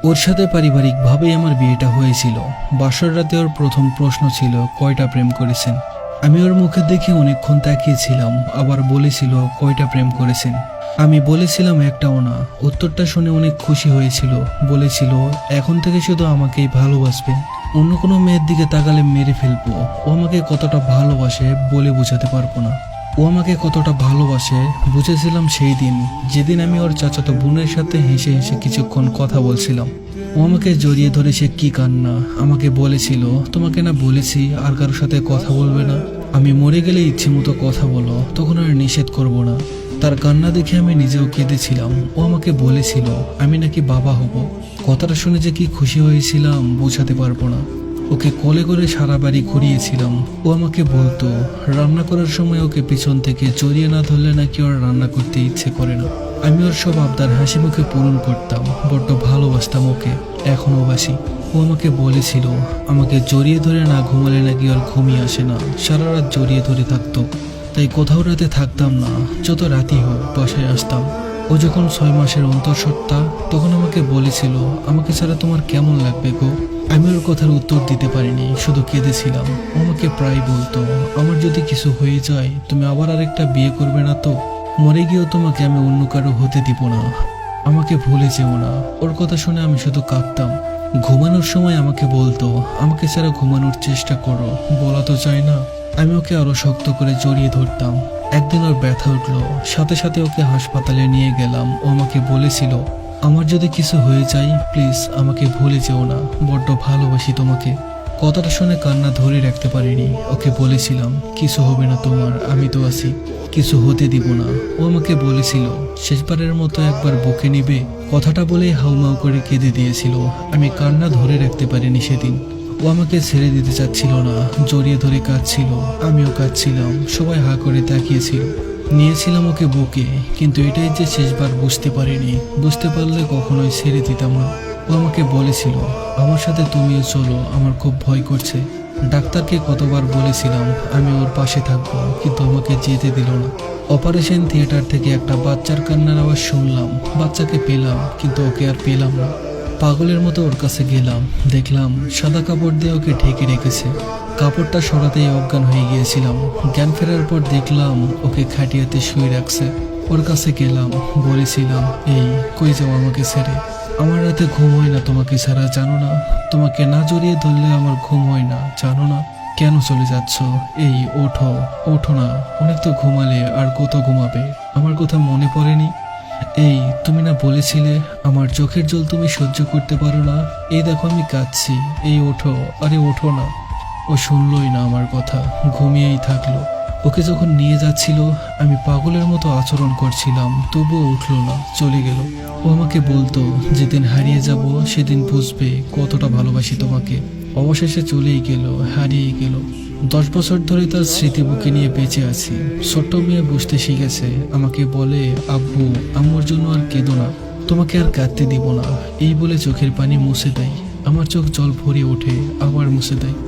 ওর সাথে পারিবারিকভাবেই আমার বিয়েটা হয়েছিল। বাসর রাতে ওর প্রথম প্রশ্ন ছিল কয়টা প্রেম করেছেন। আমি ওর মুখে দেখে অনেকক্ষণ তাকিয়েছিলাম, আবার বলেছিল কয়টা প্রেম করেছেন। আমি বলেছিলাম একটাও না। উত্তরটা শুনে অনেক খুশি হয়েছিল, বলেছিল এখন থেকে শুধু আমাকেই ভালোবাসবেন, অন্য কোনো মেয়ের দিকে তাকালে মেরে ফেলবো। ও আমাকে কতটা ভালোবাসে বলে বোঝাতে পারবো না। ও আমাকে কতটা ভালোবাসে বুঝেছিলাম সেই দিন, যেদিন আমি ওর চাচাতো বোনের সাথে হেসে হেসে কিছুক্ষণ কথা বলছিলাম। ও আমাকে জড়িয়ে ধরে সে কি কান্না, আমাকে বলেছিল তোমাকে না বলেছি আর কারোর সাথে কথা বলবে না, আমি মরে গেলে ইচ্ছে মতো কথা বলো, তখন আর নিষেধ করব না। তার কান্না দেখে আমি নিজেও কেঁদেছিলাম। ও আমাকে বলেছিল আমি নাকি বাবা হব। কথাটা শুনে যে কি খুশি হয়েছিলাম বোঝাতে পারবো না। ওকে কোলে করে সারা বাড়ি ঘুরিয়েছিলাম। ও আমাকে বলতো রান্না করার সময় ওকে পিছন থেকে জড়িয়ে না ধরলে নাকি ওর রান্না করতে ইচ্ছে করে না। আমি ওর সব আবদার হাসি মুখে পূরণ করতাম, বড্ড ভালোবাসতাম ওকে, এখনও বাসি। ও আমাকে বলেছিল আমাকে জড়িয়ে ধরে না ঘুমালে নাকি ওর ঘুমিয়ে আসে না, সারা রাত জড়িয়ে ধরে থাকতো। তাই কোথাও রাতে থাকতাম না, যত রাতই হোক বাসায় আসতাম। ও যখন 6 মাসের অন্তঃসত্ত্বা তখন আমাকে বলেছিল আমাকে ছাড়া তোমার কেমন লাগবে গো। আমি ওর কথার উত্তর দিতে পারিনি, শুধু কেঁদেছিলাম। ও আমাকে প্রায় বলতো আমার যদি কিছু হয়ে যায় তুমি আবার আরেকটা বিয়ে করবে না তো, মরে গিয়েও তোমাকে আমি অন্য কারো হতে দিব না, আমাকে ভুলে যেও না। ওর কথা শুনে আমি শুধু কাঁদতাম। ঘুমানোর সময় আমাকে বলতো আমাকে ছাড়া ঘুমানোর চেষ্টা করো, বলা তো চায় না। আমি ওকে আরো শক্ত করে জড়িয়ে ধরতাম। একদিন ওর ব্যথা উঠলো, সাথে সাথে ওকে হাসপাতালে নিয়ে গেলাম। ও আমাকে বলেছিল আমার যদি কিছু হয়ে যায় প্লিজ আমাকে ভুলে যেও না, বড্ড ভালোবাসি তোমাকে। কথাটা শুনে কান্না ধরে রাখতে পারিনি। ওকে বলেছিলাম কিছু হবে না তোমার, আমি তো আছি, কিছু হতে দিব না। ও আমাকে বলেছিল শেষবারের মতো একবার বুকে নিবে। কথাটা বলেই হাউমাউ করে কেঁদে দিয়েছিল। আমি কান্না ধরে রাখতে পারিনি সেদিন। ও আমাকে ছেড়ে দিতে চাচ্ছিল না, জড়িয়ে ধরে কাঁদছিল, আমিও কাঁদছিলাম। সবাই হা করে তাকিয়েছিল। নিয়েছিলাম ওকে বুকে, কিন্তু এটাই যে শেষবার বুঝতে পারিনি। বুঝতে পারলে কখনোই ছেড়ে দিতাম না। ও আমাকে বলেছিল আমার সাথে তুমিও চলো, আমার খুব ভয় করছে। ডাক্তারকে কতবার বলেছিলাম আমি ওর পাশে থাকবো, কিন্তু আমাকে যেতে দিল না। অপারেশন থিয়েটার থেকে একটা বাচ্চার কান্নার আওয়াজ শুনলাম, বাচ্চাকে পেলাম, কিন্তু ওকে আর পেলাম না। পাগলের মতো ওর কাছে গেলাম, দেখলাম সাদা কাপড় দিয়ে ওকে ঢেকে রেখেছে। কাপড়টা সরাতেই অজ্ঞান হয়ে গিয়েছিলাম। জ্ঞান ফেরার পর দেখলাম ওকে খাটিয়াতে শুয়ে রাখছে। ওর কাছে গেলাম, বলেছিলাম এই কই যাও আমাকে ছেড়ে, আমার রাতে ঘুম হয় না তোমাকে ছাড়া, জানো না? তোমাকে না জড়িয়ে ধরলে আমার ঘুম হয় না, জানো না? কেন চলে যাচ্ছ? এই ওঠো, ওঠো না, অনেক তো ঘুমালে, আর কত ঘুমাবে? আমার কথা মনে পড়েনি? এই তুমি না বলেছিলে আমার চোখের জল তুমি সহ্য করতে পারো না? এই দেখো আমি কাঁদছি, এই ওঠো, আরে ওঠো না। ও শুনলই না আমার কথা, ঘুমিয়েই থাকলো। ওকে যখন নিয়ে যাচ্ছিল আমি পাগলের মতো আচরণ করছিলাম, তবুও উঠলো না, চলে গেল। ও আমাকে বলতো যেদিন হারিয়ে যাব সেদিন বুঝবে কতটা ভালোবাসি তোমাকে। অবশেষে চলেই গেল, হারিয়ে গেল। 10 বছর ধরে তার স্মৃতি বুকে নিয়ে বেঁচে আছি। ছোট্ট মেয়ে বুঝতে শিখেছে, আমাকে বলে আব্বু আম্মুর জন্য আর কেঁদো না, তোমাকে আর কাঁদতে দিব না। এই বলে চোখের পানি মুছে দেয়। আমার চোখ জল ভরে ওঠে, আবার মুছে দেয়।